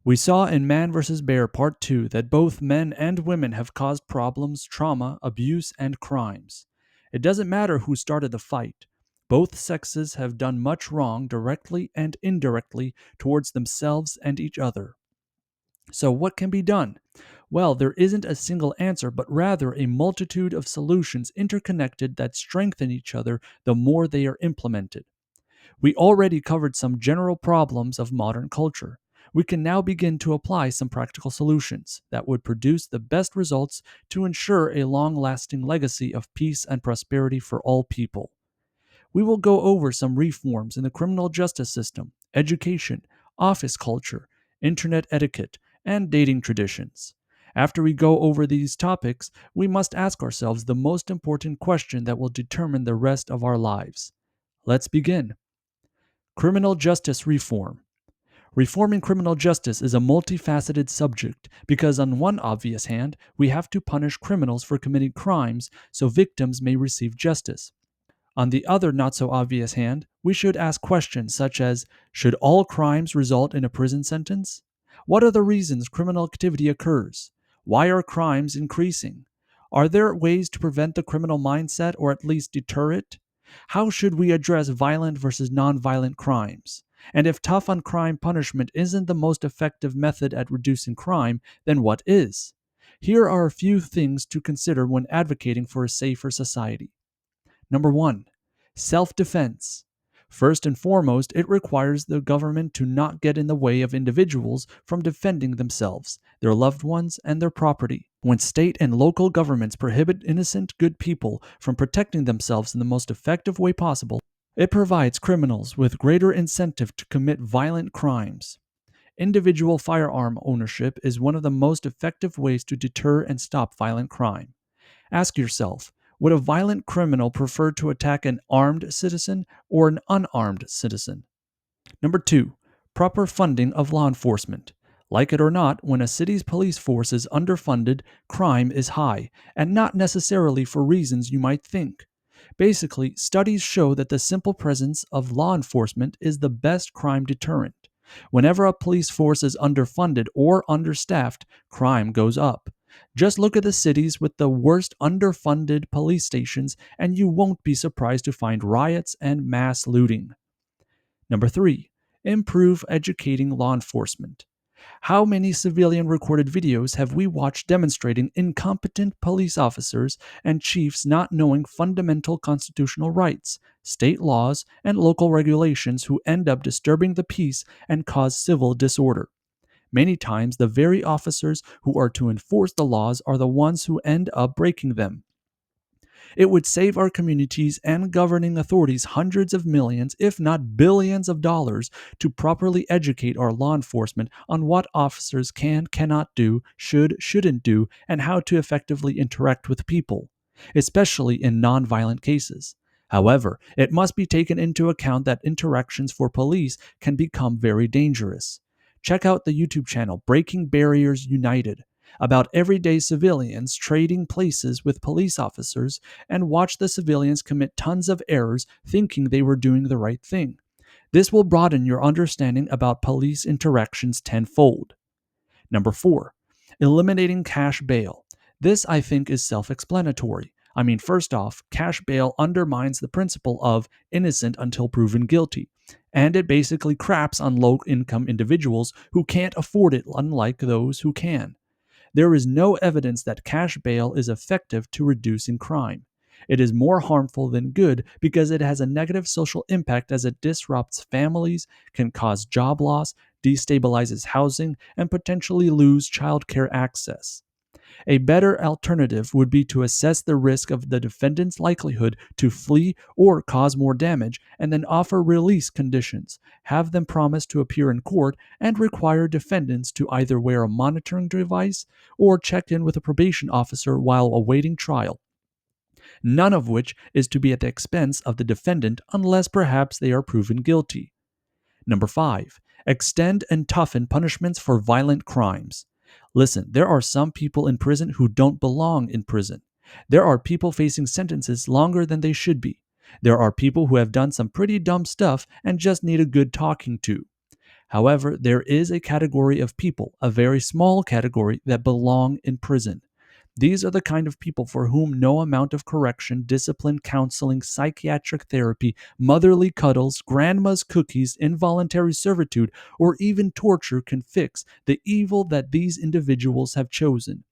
We saw in Man vs. Bear Part 2 that both men and women have caused problems, trauma, abuse, and crimes. It doesn't matter who started the fight. Both sexes have done much wrong directly and indirectly towards themselves and each other. So, what can be done? Well, there isn't a single answer, but rather a multitude of solutions interconnected that strengthen each other the more they are implemented. We already covered some general problems of modern culture. We can now begin to apply some practical solutions that would produce the best results to ensure a long lasting legacy of peace and prosperity for all people. We will go over some reforms in the criminal justice system, education, office culture, internet etiquette, and dating traditions. After we go over these topics, we must ask ourselves the most important question that will determine the rest of our lives. Let's begin. Criminal justice reform. Reforming criminal justice is a multifaceted subject because, on one obvious hand, we have to punish criminals for committing crimes so victims may receive justice. On the other not so obvious hand, we should ask questions such as: should all crimes result in a prison sentence? What are the reasons criminal activity occurs? Why are crimes increasing? Are there ways to prevent the criminal mindset or at least deter it? How should we address violent versus nonviolent crimes? And if tough on crime punishment isn't the most effective method at reducing crime, then what is? Here are a few things to consider when advocating for a safer society. Number 1. Self-defense. First and foremost, it requires the government to not get in the way of individuals from defending themselves, their loved ones, and their property. When state and local governments prohibit innocent good people from protecting themselves in the most effective way possible, it provides criminals with greater incentive to commit violent crimes. Individual firearm ownership is one of the most effective ways to deter and stop violent crime. Ask yourself, would a violent criminal prefer to attack an armed citizen or an unarmed citizen? Number 2. Proper funding of law enforcement. Like it or not, when a city's police force is underfunded, crime is high, and not necessarily for reasons you might think. Basically, studies show that the simple presence of law enforcement is the best crime deterrent. Whenever a police force is underfunded or understaffed, crime goes up. Just look at the cities with the worst underfunded police stations, and you won't be surprised to find riots and mass looting. Number 3. Improve educating law enforcement. How many civilian recorded videos have we watched demonstrating incompetent police officers and chiefs not knowing fundamental constitutional rights, state laws, and local regulations who end up disturbing the peace and cause civil disorder? Many times, the very officers who are to enforce the laws are the ones who end up breaking them. It would save our communities and governing authorities hundreds of millions, if not billions of dollars to properly educate our law enforcement on what officers cannot do, shouldn't do, and how to effectively interact with people, especially in nonviolent cases. However, it must be taken into account that interactions for police can become very dangerous. Check out the YouTube channel Breaking Barriers United about everyday civilians trading places with police officers, and watch the civilians commit tons of errors thinking they were doing the right thing. This will broaden your understanding about police interactions tenfold. Number 4. Eliminating cash bail. This, I think, is self-explanatory. First off, cash bail undermines the principle of innocent until proven guilty, and it basically craps on low-income individuals who can't afford it, unlike those who can. There is no evidence that cash bail is effective to reducing crime. It is more harmful than good because it has a negative social impact as it disrupts families, can cause job loss, destabilizes housing, and potentially lose childcare access. A better alternative would be to assess the risk of the defendant's likelihood to flee or cause more damage, and then offer release conditions, have them promise to appear in court, and require defendants to either wear a monitoring device or check in with a probation officer while awaiting trial. None of which is to be at the expense of the defendant unless perhaps they are proven guilty. Number 5. Extend and toughen punishments for violent crimes. Listen, there are some people in prison who don't belong in prison. There are people facing sentences longer than they should be. There are people who have done some pretty dumb stuff and just need a good talking to. However, there is a category of people, a very small category, that belong in prison. These are the kind of people for whom no amount of correction, discipline, counseling, psychiatric therapy, motherly cuddles, grandma's cookies, involuntary servitude, or even torture can fix the evil that these individuals have chosen.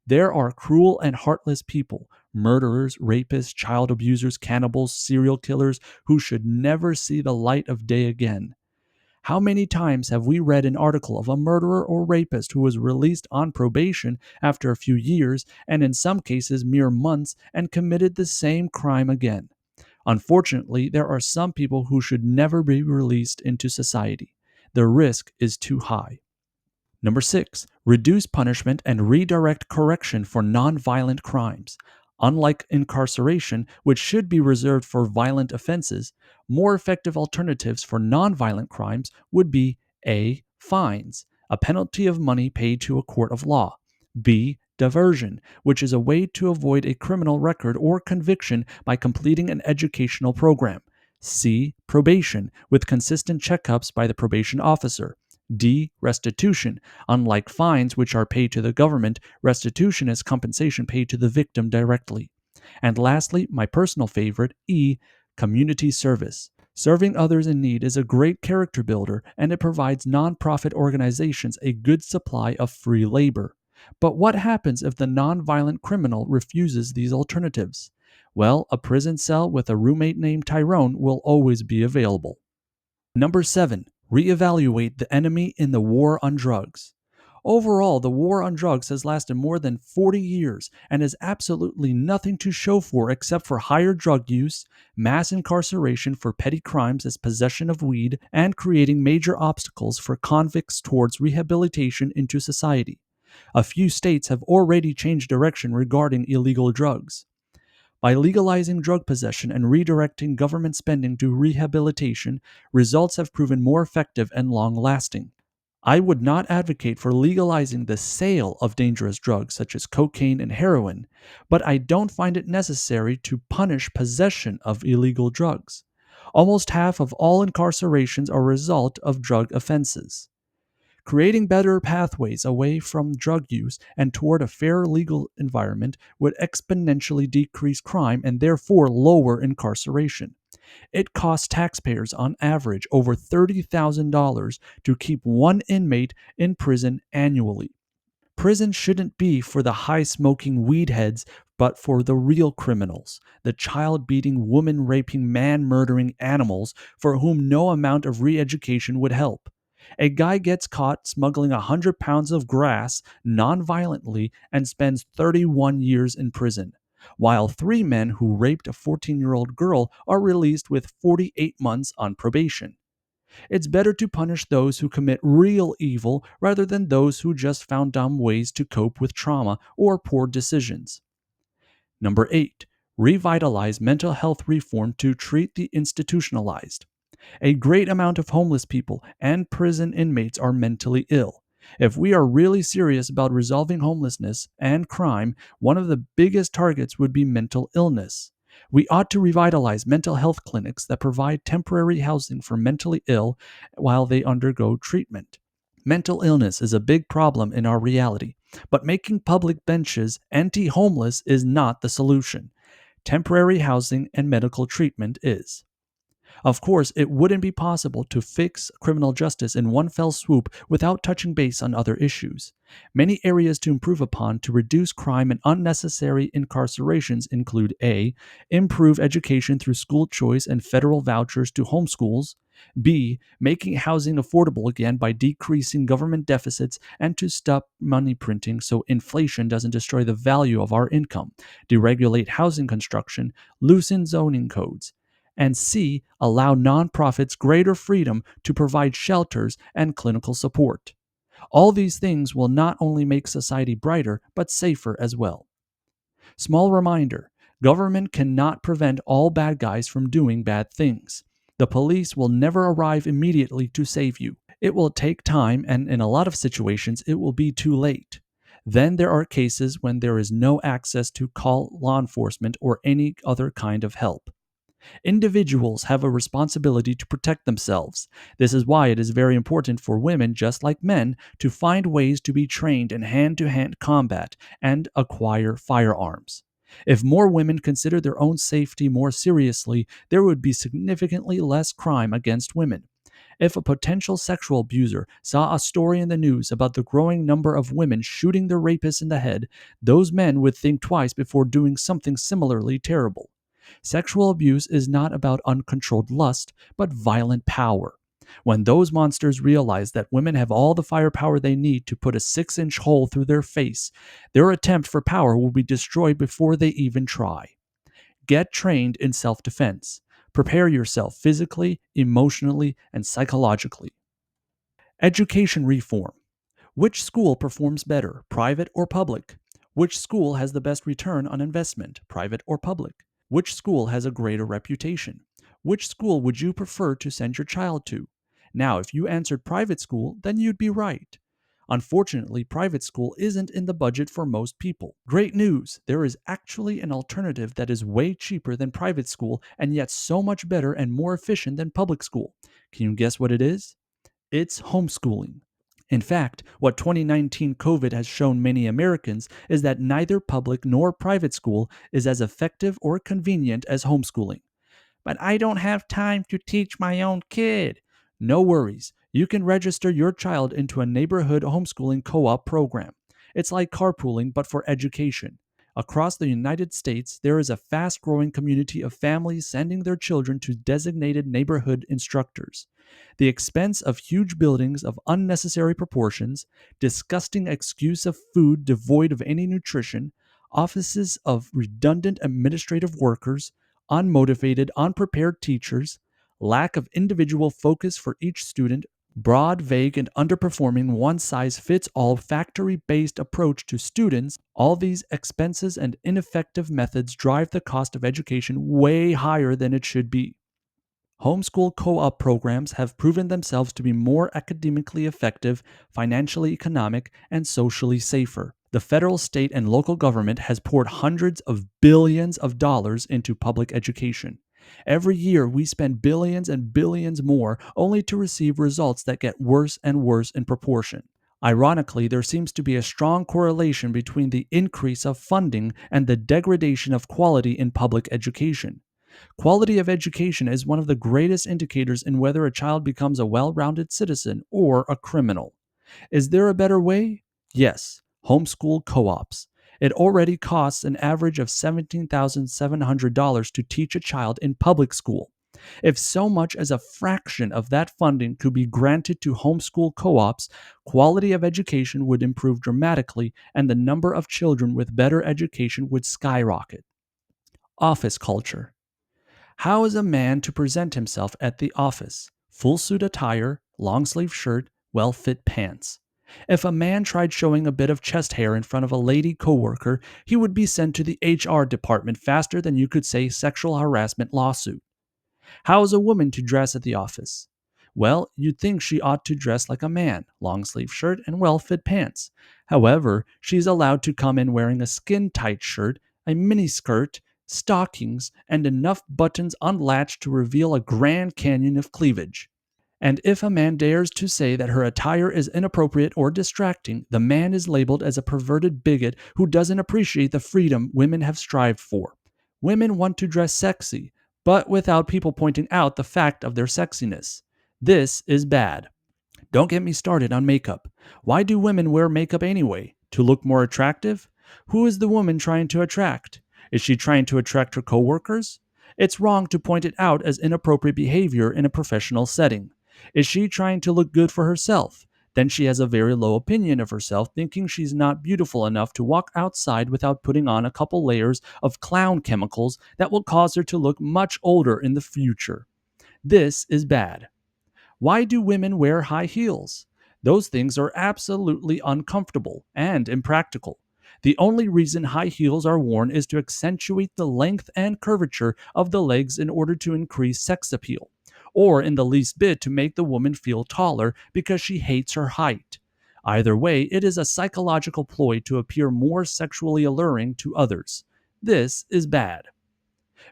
There are cruel and heartless people, murderers, rapists, child abusers, cannibals, serial killers, who should never see the light of day again. How many times have we read an article of a murderer or rapist who was released on probation after a few years, and in some cases mere months, and committed the same crime again? Unfortunately, there are some people who should never be released into society. The risk is too high. Number 6, reduce punishment and redirect correction for nonviolent crimes. Unlike incarceration, which should be reserved for violent offenses, more effective alternatives for nonviolent crimes would be A. Fines, a penalty of money paid to a court of law. B. Diversion, which is a way to avoid a criminal record or conviction by completing an educational program. C. Probation, with consistent checkups by the probation officer. D. Restitution. Unlike fines, which are paid to the government, restitution is compensation paid to the victim directly. And lastly, my personal favorite, E. Community service. Serving others in need is a great character builder, and it provides nonprofit organizations a good supply of free labor. But what happens if the nonviolent criminal refuses these alternatives? Well, a prison cell with a roommate named Tyrone will always be available. Number 7, reevaluate the enemy in the war on drugs. Overall, the war on drugs has lasted more than 40 years and has absolutely nothing to show for except for higher drug use, mass incarceration for petty crimes as possession of weed, and creating major obstacles for convicts towards rehabilitation into society. A few states have already changed direction regarding illegal drugs. By legalizing drug possession and redirecting government spending to rehabilitation, results have proven more effective and long lasting. I would not advocate for legalizing the sale of dangerous drugs such as cocaine and heroin, but I don't find it necessary to punish possession of illegal drugs. Almost half of all incarcerations are a result of drug offenses. Creating better pathways away from drug use and toward a fair legal environment would exponentially decrease crime and therefore lower incarceration. It costs taxpayers on average over $30,000 to keep one inmate in prison annually. Prison shouldn't be for the high smoking weed heads, but for the real criminals, the child beating, woman raping, man murdering animals for whom no amount of re education would help. A guy gets caught smuggling 100 pounds of grass non-violently and spends 31 years in prison, while 3 men who raped a 14-year-old girl are released with 48 months on probation. It's better to punish those who commit real evil rather than those who just found dumb ways to cope with trauma or poor decisions. Number 8, revitalize mental health reform to treat the institutionalized. A great amount of homeless people and prison inmates are mentally ill. If we are really serious about resolving homelessness and crime, one of the biggest targets would be mental illness. We ought to revitalize mental health clinics that provide temporary housing for mentally ill while they undergo treatment. Mental illness is a big problem in our reality, but making public benches anti-homeless is not the solution. Temporary housing and medical treatment is. Of course, it wouldn't be possible to fix criminal justice in one fell swoop without touching base on other issues. Many areas to improve upon to reduce crime and unnecessary incarcerations include A. Improve education through school choice and federal vouchers to homeschools. B. Making housing affordable again by decreasing government deficits and to stop money printing so inflation doesn't destroy the value of our income. Deregulate housing construction, loosen zoning codes. And C. Allow nonprofits greater freedom to provide shelters and clinical support. All these things will not only make society brighter, but safer as well. Small reminder: government cannot prevent all bad guys from doing bad things. The police will never arrive immediately to save you. It will take time, and in a lot of situations, it will be too late. Then there are cases when there is no access to call law enforcement or any other kind of help. Individuals have a responsibility to protect themselves. This is why it is very important for women, just like men, to find ways to be trained in hand to hand combat and acquire firearms. If more women considered their own safety more seriously, there would be significantly less crime against women. If a potential sexual abuser saw a story in the news about the growing number of women shooting their rapists in the head, those men would think twice before doing something similarly terrible. Sexual abuse is not about uncontrolled lust, but violent power. When those monsters realize that women have all the firepower they need to put a 6-inch hole through their face, their attempt for power will be destroyed before they even try. Get trained in self defense. Prepare yourself physically, emotionally, and psychologically. Education reform. Which school performs better, private or public? Which school has the best return on investment, private or public? Which school has a greater reputation? Which school would you prefer to send your child to? Now, if you answered private school, then you'd be right. Unfortunately, private school isn't in the budget for most people. Great news! There is actually an alternative that is way cheaper than private school and yet so much better and more efficient than public school. Can you guess what it is? It's homeschooling. In fact, what 2019 COVID has shown many Americans is that neither public nor private school is as effective or convenient as homeschooling. But I don't have time to teach my own kid. No worries. You can register your child into a neighborhood homeschooling co op program. It's like carpooling, but for education. Across the United States, there is a fast growing community of families sending their children to designated neighborhood instructors. The expense of huge buildings of unnecessary proportions, disgusting excuse of food devoid of any nutrition, offices of redundant administrative workers, unmotivated, unprepared teachers, lack of individual focus for each student, broad, vague, and underperforming one size fits all factory based approach to students, all these expenses and ineffective methods drive the cost of education way higher than it should be. Homeschool co op programs have proven themselves to be more academically effective, financially economic, and socially safer. The federal, state, and local government has poured hundreds of billions of dollars into public education. Every year, we spend billions and billions more only to receive results that get worse and worse in proportion. Ironically, there seems to be a strong correlation between the increase of funding and the degradation of quality in public education. Quality of education is one of the greatest indicators in whether a child becomes a well rounded citizen or a criminal. Is there a better way? Yes, homeschool co ops. It already costs an average of $17,700 to teach a child in public school. If so much as a fraction of that funding could be granted to homeschool co ops, quality of education would improve dramatically and the number of children with better education would skyrocket. Office culture. How is a man to present himself at the office? Full suit attire, long sleeve shirt, well fit pants. If a man tried showing a bit of chest hair in front of a lady coworker, he would be sent to the HR department faster than you could say sexual harassment lawsuit. How is a woman to dress at the office? Well, you'd think she ought to dress like a man, long sleeve shirt and well fit pants. However, she's allowed to come in wearing a skin tight shirt, a mini skirt, stockings, and enough buttons unlatched to reveal a Grand Canyon of cleavage. And if a man dares to say that her attire is inappropriate or distracting, the man is labeled as a perverted bigot who doesn't appreciate the freedom women have strived for. Women want to dress sexy, but without people pointing out the fact of their sexiness. This is bad. Don't get me started on makeup. Why do women wear makeup anyway? To look more attractive? Who is the woman trying to attract? Is she trying to attract her coworkers? It's wrong to point it out as inappropriate behavior in a professional setting. Is she trying to look good for herself? Then she has a very low opinion of herself, thinking she's not beautiful enough to walk outside without putting on a couple layers of clown chemicals that will cause her to look much older in the future. This is bad. Why do women wear high heels? Those things are absolutely uncomfortable and impractical. The only reason high heels are worn is to accentuate the length and curvature of the legs in order to increase sex appeal, or in the least bit to make the woman feel taller because she hates her height. Either way, it is a psychological ploy to appear more sexually alluring to others. This is bad.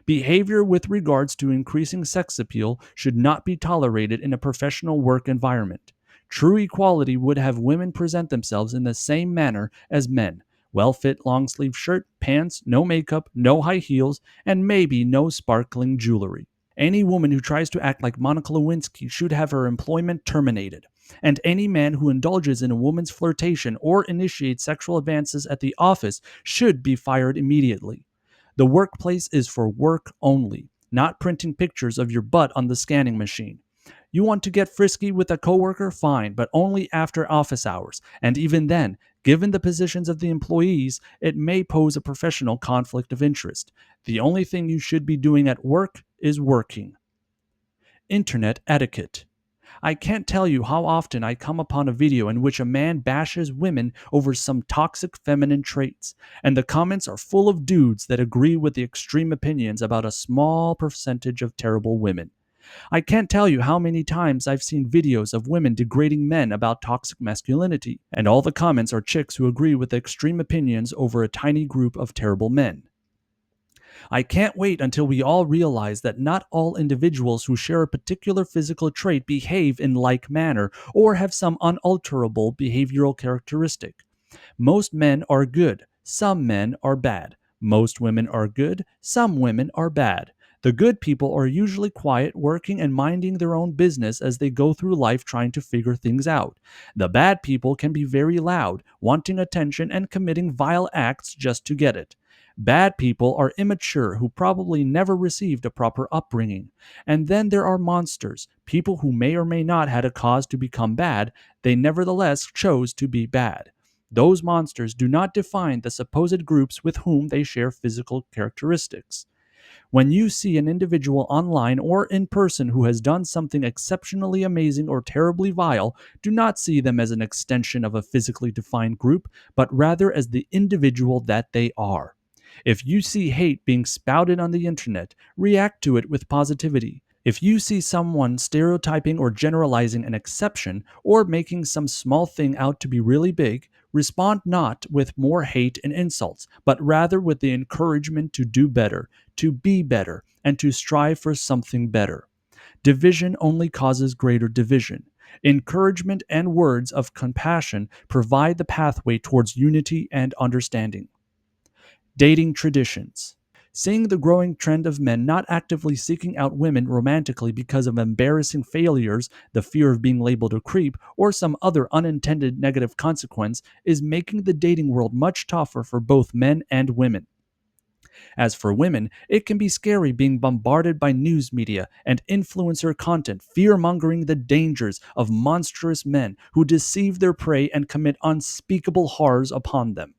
Behavior with regards to increasing sex appeal should not be tolerated in a professional work environment. True equality would have women present themselves in the same manner as men: well fit long sleeve shirt, pants, no makeup, no high heels, and maybe no sparkling jewelry. Any woman who tries to act like Monica Lewinsky should have her employment terminated. And any man who indulges in a woman's flirtation or initiates sexual advances at the office should be fired immediately. The workplace is for work only, not printing pictures of your butt on the scanning machine. You want to get frisky with a coworker? Fine, but only after office hours. And even then, given the positions of the employees, it may pose a professional conflict of interest. The only thing you should be doing at work is working. Internet etiquette. I can't tell you how often I come upon a video in which a man bashes women over some toxic feminine traits, and the comments are full of dudes that agree with the extreme opinions about a small percentage of terrible women. I can't tell you how many times I've seen videos of women degrading men about toxic masculinity, and all the comments are chicks who agree with the extreme opinions over a tiny group of terrible men. I can't wait until we all realize that not all individuals who share a particular physical trait behave in like manner or have some unalterable behavioral characteristic. Most men are good, some men are bad. Most women are good, some women are bad. The good people are usually quiet, working and minding their own business as they go through life trying to figure things out. The bad people can be very loud, wanting attention and committing vile acts just to get it. Bad people are immature who probably never received a proper upbringing. And then there are monsters, people who may or may not had a cause to become bad, they nevertheless chose to be bad. Those monsters do not define the supposed groups with whom they share physical characteristics. When you see an individual online or in person who has done something exceptionally amazing or terribly vile, do not see them as an extension of a physically defined group, but rather as the individual that they are. If you see hate being spouted on the internet, react to it with positivity. If you see someone stereotyping or generalizing an exception or making some small thing out to be really big, respond not with more hate and insults, but rather with the encouragement to do better, to be better, and to strive for something better. Division only causes greater division. Encouragement and words of compassion provide the pathway towards unity and understanding. Dating traditions. Seeing the growing trend of men not actively seeking out women romantically because of embarrassing failures, the fear of being labeled a creep, or some other unintended negative consequence is making the dating world much tougher for both men and women. As for women, it can be scary being bombarded by news media and influencer content fear-mongering the dangers of monstrous men who deceive their prey and commit unspeakable horrors upon them.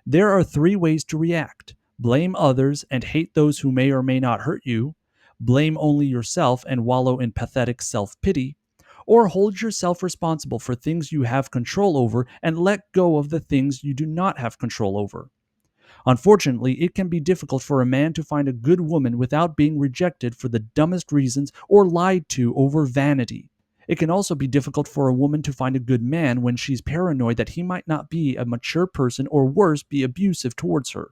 There are three ways to react: blame others and hate those who may or may not hurt you, blame only yourself and wallow in pathetic self pity, or hold yourself responsible for things you have control over and let go of the things you do not have control over. Unfortunately, it can be difficult for a man to find a good woman without being rejected for the dumbest reasons or lied to over vanity. It can also be difficult for a woman to find a good man when she's paranoid that he might not be a mature person or worse, be abusive towards her.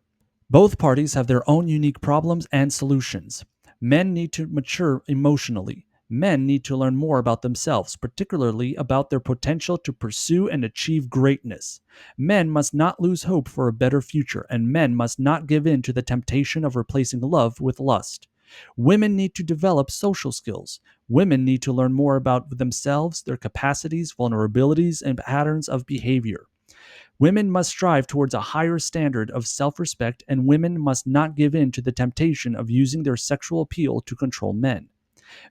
Both parties have their own unique problems and solutions. Men need to mature emotionally. Men need to learn more about themselves, particularly about their potential to pursue and achieve greatness. Men must not lose hope for a better future, and men must not give in to the temptation of replacing love with lust. Women need to develop social skills. Women need to learn more about themselves, their capacities, vulnerabilities, and patterns of behavior. Women must strive towards a higher standard of self-respect, and women must not give in to the temptation of using their sexual appeal to control men.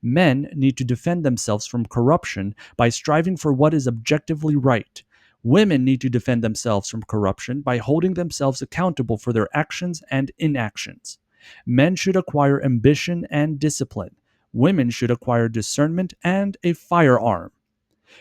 Men need to defend themselves from corruption by striving for what is objectively right. Women need to defend themselves from corruption by holding themselves accountable for their actions and inactions. Men should acquire ambition and discipline. Women should acquire discernment and a firearm.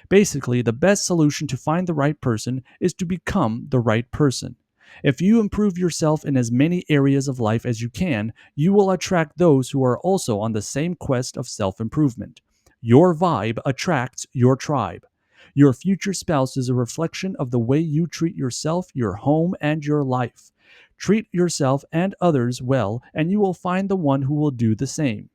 Basically, the best solution to find the right person is to become the right person. If you improve yourself in as many areas of life as you can, you will attract those who are also on the same quest of self-improvement. Your vibe attracts your tribe. Your future spouse is a reflection of the way you treat yourself, your home, and your life. Treat yourself and others well, and you will find the one who will do the same.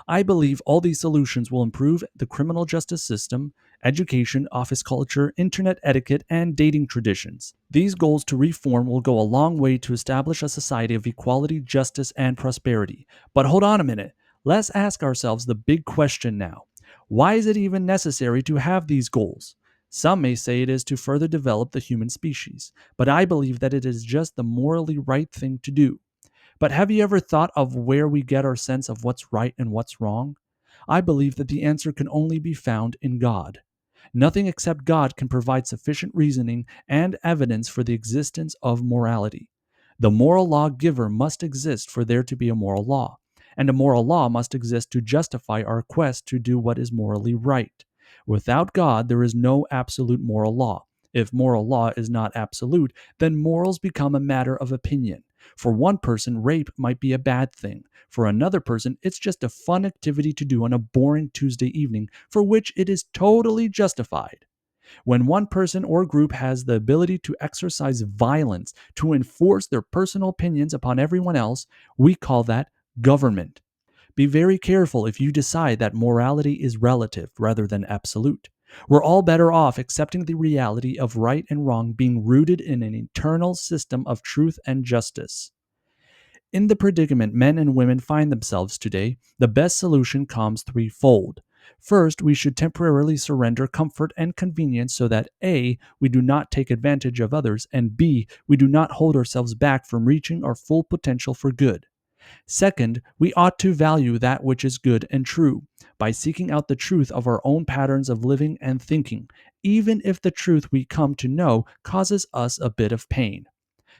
I believe all these solutions will improve the criminal justice system, education, office culture, internet etiquette, and dating traditions. These goals to reform will go a long way to establish a society of equality, justice, and prosperity. But hold on a minute. Let's ask ourselves the big question now. Why is it even necessary to have these goals? Some may say it is to further develop the human species, but I believe that it is just the morally right thing to do. But have you ever thought of where we get our sense of what's right and what's wrong? I believe that the answer can only be found in God. Nothing except God can provide sufficient reasoning and evidence for the existence of morality. The moral lawgiver must exist for there to be a moral law, and a moral law must exist to justify our quest to do what is morally right. Without God, there is no absolute moral law. If moral law is not absolute, then morals become a matter of opinion. For one person, rape might be a bad thing. For another person, it's just a fun activity to do on a boring Tuesday evening for which it is totally justified. When one person or group has the ability to exercise violence to enforce their personal opinions upon everyone else, we call that government. Be very careful if you decide that morality is relative rather than absolute. We're all better off accepting the reality of right and wrong being rooted in an eternal system of truth and justice. In the predicament men and women find themselves today, the best solution comes threefold. First, we should temporarily surrender comfort and convenience so that A, we do not take advantage of others, and B, we do not hold ourselves back from reaching our full potential for good. Second, we ought to value that which is good and true by seeking out the truth of our own patterns of living and thinking, even if the truth we come to know causes us a bit of pain.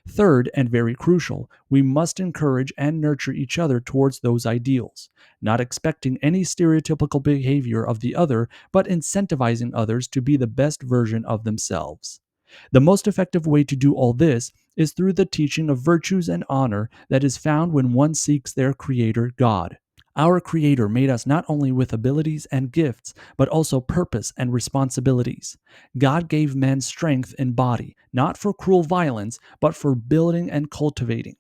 Third, and very crucial, we must encourage and nurture each other towards those ideals, not expecting any stereotypical behavior of the other, but incentivizing others to be the best version of themselves. The most effective way to do all this is through the teaching of virtues and honor that is found when one seeks their Creator, God. Our Creator made us not only with abilities and gifts, but also purpose and responsibilities. God gave men strength in body, not for cruel violence, but for building and cultivating.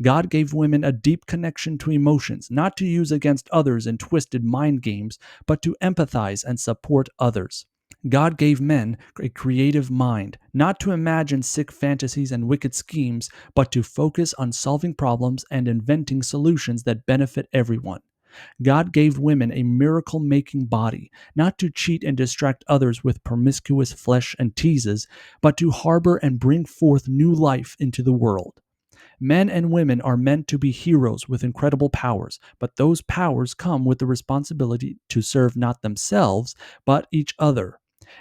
God gave women a deep connection to emotions, not to use against others in twisted mind games, but to empathize and support others. God gave men a creative mind, not to imagine sick fantasies and wicked schemes, but to focus on solving problems and inventing solutions that benefit everyone. God gave women a miracle making body, not to cheat and distract others with promiscuous flesh and teases, but to harbor and bring forth new life into the world. Men and women are meant to be heroes with incredible powers, but those powers come with the responsibility to serve not themselves, but each other.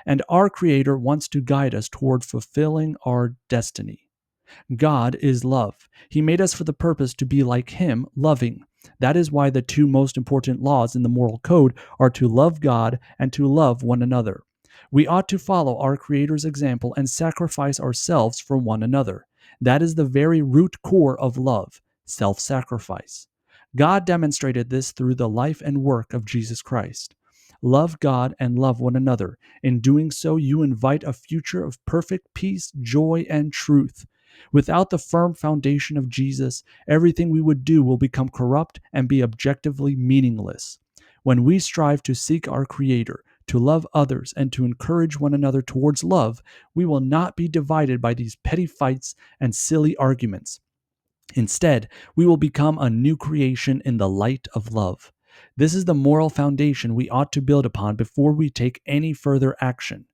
And our Creator wants to guide us toward fulfilling our destiny. God is love. He made us for the purpose to be like Him, loving. That is why the two most important laws in the moral code are to love God and to love one another. We ought to follow our Creator's example and sacrifice ourselves for one another. That is the very root core of love, self-sacrifice. God demonstrated this through the life and work of Jesus Christ. Love God and love one another. In doing so, you invite a future of perfect peace, joy, and truth. Without the firm foundation of Jesus, everything we would do will become corrupt and be objectively meaningless. When we strive to seek our Creator, to love others, and to encourage one another towards love, we will not be divided by these petty fights and silly arguments. Instead, we will become a new creation in the light of love. This is the moral foundation we ought to build upon before we take any further action.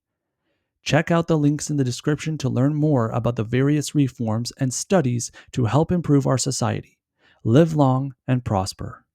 Check out the links in the description to learn more about the various reforms and studies to help improve our society. Live long and prosper.